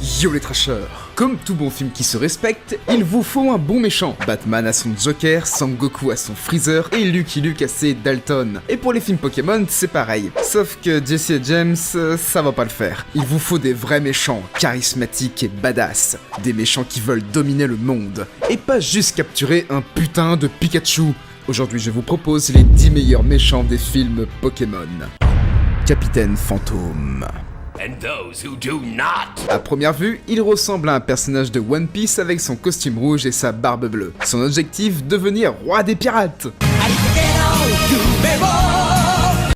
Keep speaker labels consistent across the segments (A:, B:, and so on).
A: Yo les trashers. Comme tout bon film qui se respecte, il vous faut un bon méchant. Batman a son Joker, Sangoku a son Freezer et Lucky Luke a ses Dalton. Et pour les films Pokémon, c'est pareil. Sauf que Jesse et James, ça va pas le faire. Il vous faut des vrais méchants, charismatiques et badass. Des méchants qui veulent dominer le monde. Et pas juste capturer un putain de Pikachu. Aujourd'hui, je vous propose les 10 meilleurs méchants des films Pokémon. Capitaine Fantôme.
B: And those who do not.
A: À première vue, il ressemble à un personnage de One Piece avec son costume rouge et sa barbe bleue. Son objectif, devenir roi des pirates.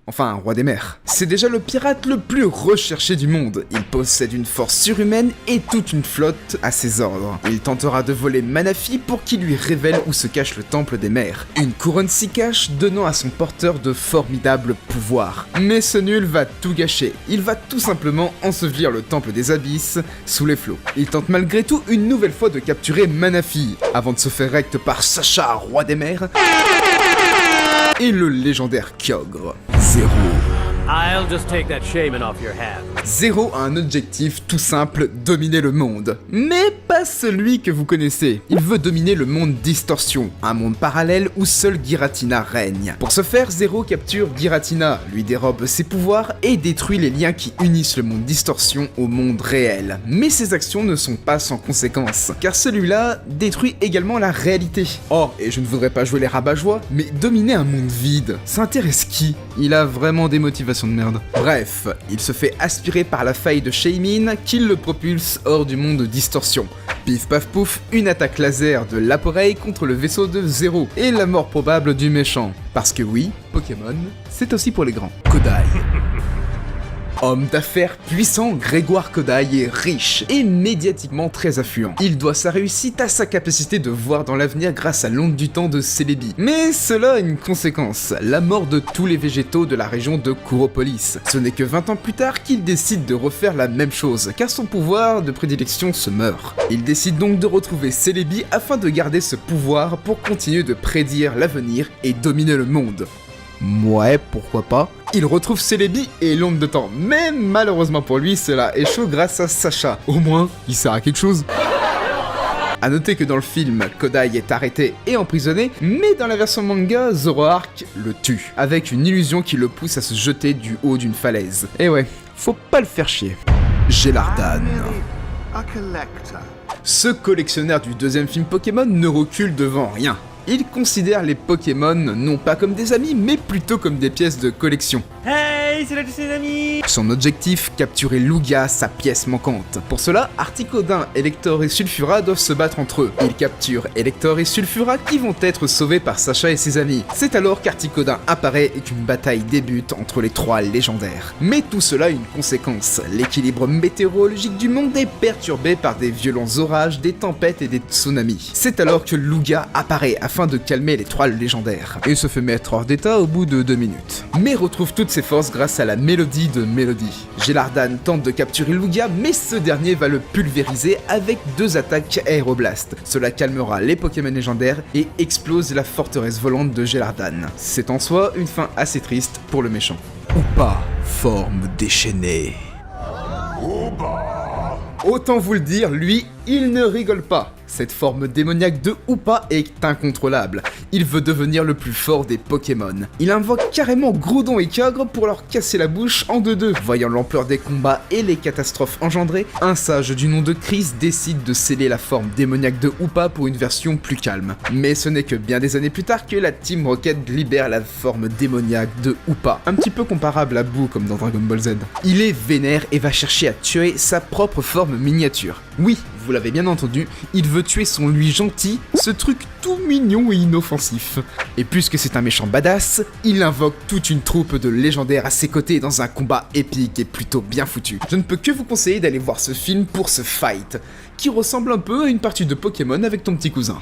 A: Enfin, roi des mers. C'est déjà le pirate le plus recherché du monde. Il possède une force surhumaine et toute une flotte à ses ordres. Il tentera de voler Manaphy pour qu'il lui révèle où se cache le temple des mers. Une couronne s'y cache, donnant à son porteur de formidables pouvoirs. Mais ce nul va tout gâcher. Il va tout simplement ensevelir le temple des abysses sous les flots. Il tente malgré tout une nouvelle fois de capturer Manaphy, avant de se faire recte par Sacha, roi des mers, et le légendaire Kyogre. Zero.
C: I'll just take that shaman off your hands.
A: Zero a un objectif tout simple, dominer le monde. Mais pas celui que vous connaissez. Il veut dominer le monde Distorsion, un monde parallèle où seul Giratina règne. Pour ce faire, Zero capture Giratina, lui dérobe ses pouvoirs et détruit les liens qui unissent le monde Distorsion au monde réel. Mais ses actions ne sont pas sans conséquences, car celui-là détruit également la réalité. Oh, et je ne voudrais pas jouer les rabat-joie, mais dominer un monde vide, ça intéresse qui? Il a vraiment des motivations de merde. Bref, il se fait aspirer par la faille de Shaymin qui le propulse hors du monde Distorsion. Pif paf pouf, une attaque laser de l'appareil contre le vaisseau de Zero et la mort probable du méchant. Parce que oui, Pokémon, c'est aussi pour les grands. Kodai. Homme d'affaires puissant, Grégoire Kodai est riche et médiatiquement très affluent. Il doit sa réussite à sa capacité de voir dans l'avenir grâce à l'onde du temps de Celebi. Mais cela a une conséquence, la mort de tous les végétaux de la région de Kuropolis. Ce n'est que 20 ans plus tard qu'il décide de refaire la même chose, car son pouvoir de prédilection se meurt. Il décide donc de retrouver Celebi afin de garder ce pouvoir pour continuer de prédire l'avenir et dominer le monde. Ouais, pourquoi pas. Il retrouve Celebi et l'onde de temps, mais malheureusement pour lui, cela échoue grâce à Sacha. Au moins, il sert à quelque chose. A noter que dans le film, Kodai est arrêté et emprisonné, mais dans la version manga, Zoroark le tue, avec une illusion qui le pousse à se jeter du haut d'une falaise. Et ouais, faut pas le faire chier. Gélardan. Ce collectionneur du deuxième film Pokémon ne recule devant rien. Il considère les Pokémon non pas comme des amis, mais plutôt comme des pièces de collection.
C: Hey, c'est là que c'est un ami.
A: Son objectif, capturer Lugia, sa pièce manquante. Pour cela, Articodin, Elector et Sulfura doivent se battre entre eux. Il capture Elector et Sulfura qui vont être sauvés par Sacha et ses amis. C'est alors qu'Articodin apparaît et qu'une bataille débute entre les trois légendaires. Mais tout cela a une conséquence. L'équilibre météorologique du monde est perturbé par des violents orages, des tempêtes et des tsunamis. C'est alors que Lugia apparaît afin de calmer les trois légendaires, et se fait mettre hors d'état au bout de 2 minutes. Mais retrouve toutes ses forces grâce à la mélodie de Mélodie. Gélardan tente de capturer Lugia, mais ce dernier va le pulvériser avec 2 attaques aéroblast. Cela calmera les Pokémon légendaires et explose la forteresse volante de Gélardan. C'est en soi une fin assez triste pour le méchant. Hoopa, forme déchaînée. Autant vous le dire, lui, il ne rigole pas. Cette forme démoniaque de Hoopa est incontrôlable. Il veut devenir le plus fort des Pokémon. Il invoque carrément Groudon et Kyogre pour leur casser la bouche en 2-2. Voyant l'ampleur des combats et les catastrophes engendrées, un sage du nom de Chris décide de sceller la forme démoniaque de Hoopa pour une version plus calme. Mais ce n'est que bien des années plus tard que la Team Rocket libère la forme démoniaque de Hoopa. Un petit peu comparable à Boo comme dans Dragon Ball Z. Il est vénère et va chercher à tuer sa propre forme miniature. Oui, vous l'avez bien entendu, il veut tuer son lui gentil, ce truc tout mignon et inoffensif. Et puisque c'est un méchant badass, il invoque toute une troupe de légendaires à ses côtés dans un combat épique et plutôt bien foutu. Je ne peux que vous conseiller d'aller voir ce film pour ce fight, qui ressemble un peu à une partie de Pokémon avec ton petit cousin.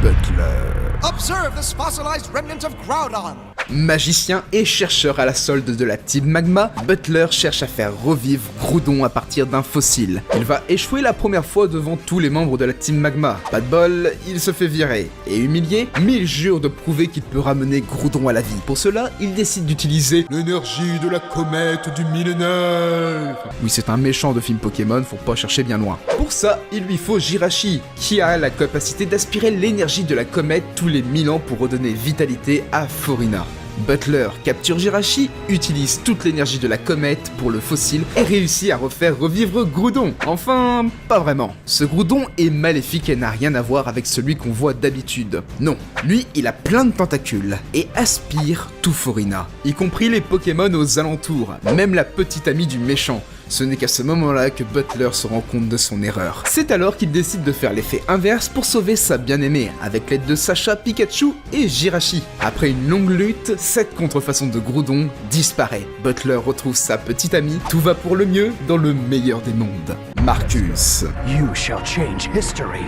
A: Butler.
D: Observe this fossilized remnant of Groudon.
A: Magicien et chercheur à la solde de la Team Magma, Butler cherche à faire revivre Groudon à partir d'un fossile. Il va échouer la première fois devant tous les membres de la Team Magma. Pas de bol, il se fait virer. Et humilié, mais il jure de prouver qu'il peut ramener Groudon à la vie. Pour cela, il décide d'utiliser l'énergie de la comète du millénaire. Oui, c'est un méchant de film Pokémon, faut pas chercher bien loin. Pour ça, il lui faut Jirachi, qui a la capacité d'aspirer l'énergie de la comète tous les 1000 ans pour redonner vitalité à Forina. Butler capture Jirachi, utilise toute l'énergie de la comète pour le fossile et réussit à refaire revivre Groudon. Enfin, pas vraiment. Ce Groudon est maléfique et n'a rien à voir avec celui qu'on voit d'habitude. Non, lui, il a plein de tentacules et aspire tout Forina, y compris les Pokémon aux alentours, même la petite amie du méchant. Ce n'est qu'à ce moment-là que Butler se rend compte de son erreur. C'est alors qu'il décide de faire l'effet inverse pour sauver sa bien-aimée, avec l'aide de Sacha, Pikachu et Jirachi. Après une longue lutte, cette contrefaçon de Groudon disparaît. Butler retrouve sa petite amie, tout va pour le mieux dans le meilleur des mondes. Marcus.
C: You shall change history.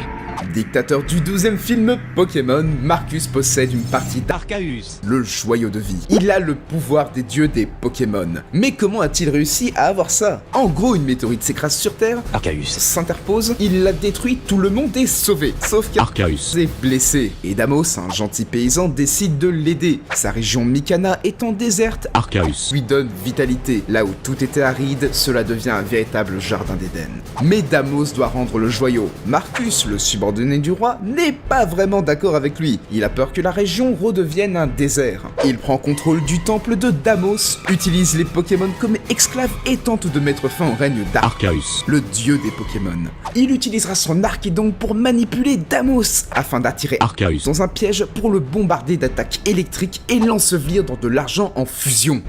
A: Dictateur du 12e film Pokémon, Marcus possède une partie
C: Arceus.
A: le joyau de vie. Il a le pouvoir des dieux des Pokémon. Mais comment a-t-il réussi à avoir ça? En gros, une météorite s'écrase sur Terre,
C: Arceus.
A: s'interpose, il la détruit, tout le monde est sauvé. Sauf qu'Arceus est blessé. Et Damos, un gentil paysan, décide de l'aider. Sa région Mikana étant déserte,
C: Arceus
A: lui donne vitalité. Là où tout était aride, cela devient un véritable jardin d'Éden. Mais Damos doit rendre le joyau. Marcus, le subordonné du roi, n'est pas vraiment d'accord avec lui. Il a peur que la région redevienne un désert. Il prend contrôle du temple de Damos, utilise les Pokémon comme esclaves et tente de mettre fin au règne d'Arceus, le dieu des Pokémon. Il utilisera son Archidon pour manipuler Damos afin d'attirer Arceus dans un piège pour le bombarder d'attaques électriques et l'ensevelir dans de l'argent en fusion.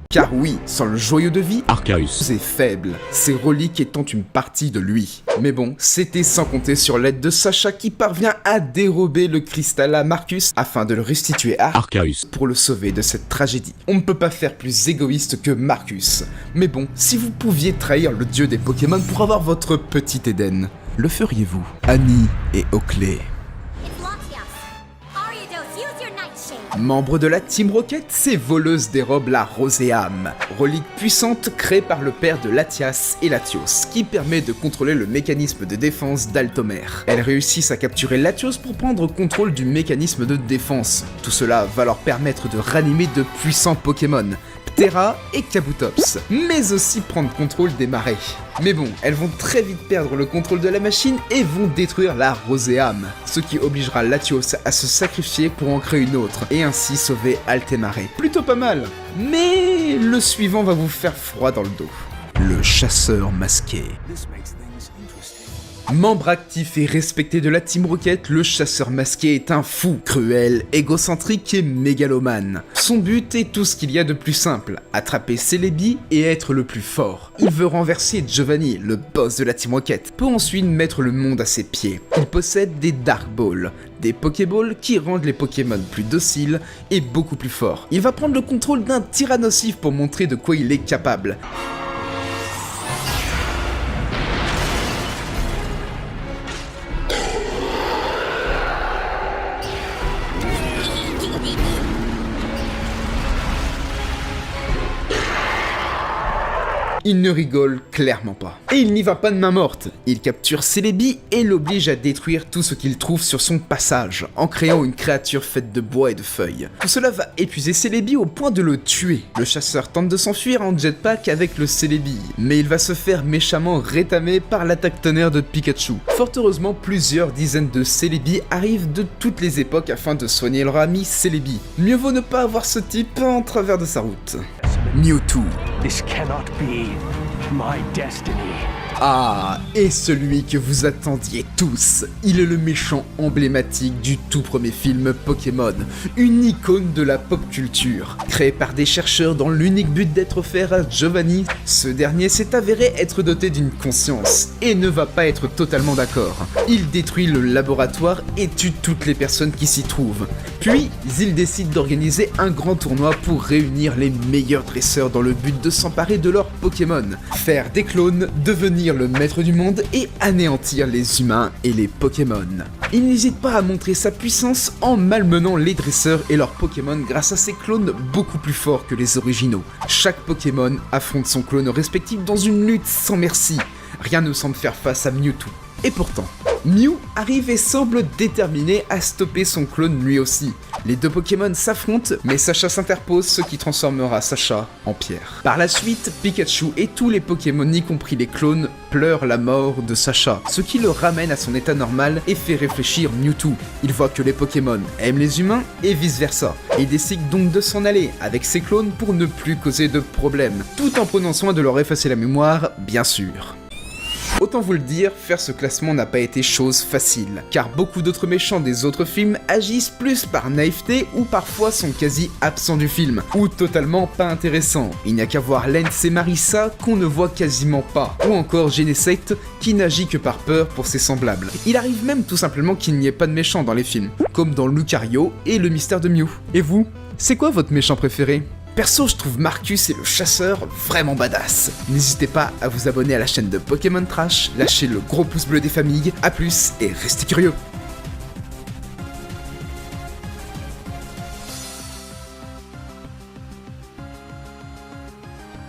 A: Car oui, sans le joyau de vie, Arceus est faible, ses reliques étant une partie de lui. Mais bon, c'était sans compter sur l'aide de Sacha qui parvient à dérober le cristal à Marcus afin de le restituer à Arceus pour le sauver de cette tragédie. On ne peut pas faire plus égoïste que Marcus. Mais bon, si vous pouviez trahir le dieu des Pokémon pour avoir votre petit Éden, le feriez-vous? Annie et Oakley. Membre de la Team Rocket, c'est voleuse des robes la Roséam, relique puissante créée par le père de Latias et Latios, qui permet de contrôler le mécanisme de défense d'Altomer. Elles réussissent à capturer Latios pour prendre contrôle du mécanisme de défense. Tout cela va leur permettre de ranimer de puissants Pokémon, Ptera et Kabutops, mais aussi prendre contrôle des marais. Mais bon, elles vont très vite perdre le contrôle de la machine et vont détruire la Roséam, ce qui obligera Latios à se sacrifier pour en créer une autre, et ainsi sauver Altemare. Plutôt pas mal, mais le suivant va vous faire froid dans le dos. Le chasseur masqué. Membre actif et respecté de la Team Rocket, le chasseur masqué est un fou, cruel, égocentrique et mégalomane. Son but est tout ce qu'il y a de plus simple, attraper Celebi et être le plus fort. Il veut renverser Giovanni, le boss de la Team Rocket, pour ensuite mettre le monde à ses pieds. Il possède des Dark Balls, des Pokéballs qui rendent les Pokémon plus dociles et beaucoup plus forts. Il va prendre le contrôle d'un Tyrannosif pour montrer de quoi il est capable. Il ne rigole clairement pas. Et il n'y va pas de main morte. Il capture Celebi et l'oblige à détruire tout ce qu'il trouve sur son passage, en créant une créature faite de bois et de feuilles. Tout cela va épuiser Celebi au point de le tuer. Le chasseur tente de s'enfuir en jetpack avec le Celebi, mais il va se faire méchamment rétamer par l'attaque tonnerre de Pikachu. Fort heureusement, plusieurs dizaines de Celebi arrivent de toutes les époques afin de soigner leur ami Celebi. Mieux vaut ne pas avoir ce type en travers de sa route. Mewtwo.
C: This cannot be my destiny.
A: Ah, et celui que vous attendiez tous, il est le méchant emblématique du tout premier film Pokémon, une icône de la pop culture. Créé par des chercheurs dans l'unique but d'être offert à Giovanni, ce dernier s'est avéré être doté d'une conscience, et ne va pas être totalement d'accord. Il détruit le laboratoire et tue toutes les personnes qui s'y trouvent. Puis, il décide d'organiser un grand tournoi pour réunir les meilleurs dresseurs dans le but de s'emparer de leurs Pokémon, faire des clones, devenir devenir le maître du monde et anéantir les humains et les Pokémon. Il n'hésite pas à montrer sa puissance en malmenant les dresseurs et leurs Pokémon grâce à ses clones beaucoup plus forts que les originaux. Chaque Pokémon affronte son clone respectif dans une lutte sans merci. Rien ne semble faire face à Mewtwo. Et pourtant, Mew arrive et semble déterminé à stopper son clone lui aussi. Les deux Pokémon s'affrontent, mais Sacha s'interpose, ce qui transformera Sacha en pierre. Par la suite, Pikachu et tous les Pokémon, y compris les clones, pleurent la mort de Sacha, ce qui le ramène à son état normal et fait réfléchir Mewtwo. Il voit que les Pokémon aiment les humains et vice versa, et décide donc de s'en aller avec ses clones pour ne plus causer de problèmes, tout en prenant soin de leur effacer la mémoire, bien sûr. Autant vous le dire, faire ce classement n'a pas été chose facile, car beaucoup d'autres méchants des autres films agissent plus par naïveté ou parfois sont quasi absents du film, ou totalement pas intéressants. Il n'y a qu'à voir Lance et Marissa qu'on ne voit quasiment pas, ou encore Genesect qui n'agit que par peur pour ses semblables. Il arrive même tout simplement qu'il n'y ait pas de méchants dans les films, comme dans Lucario et le mystère de Mew. Et vous, c'est quoi votre méchant préféré ? Perso, je trouve Marcus et le chasseur vraiment badass. N'hésitez pas à vous abonner à la chaîne de Pokémon Trash, lâchez le gros pouce bleu des familles, à plus et restez curieux.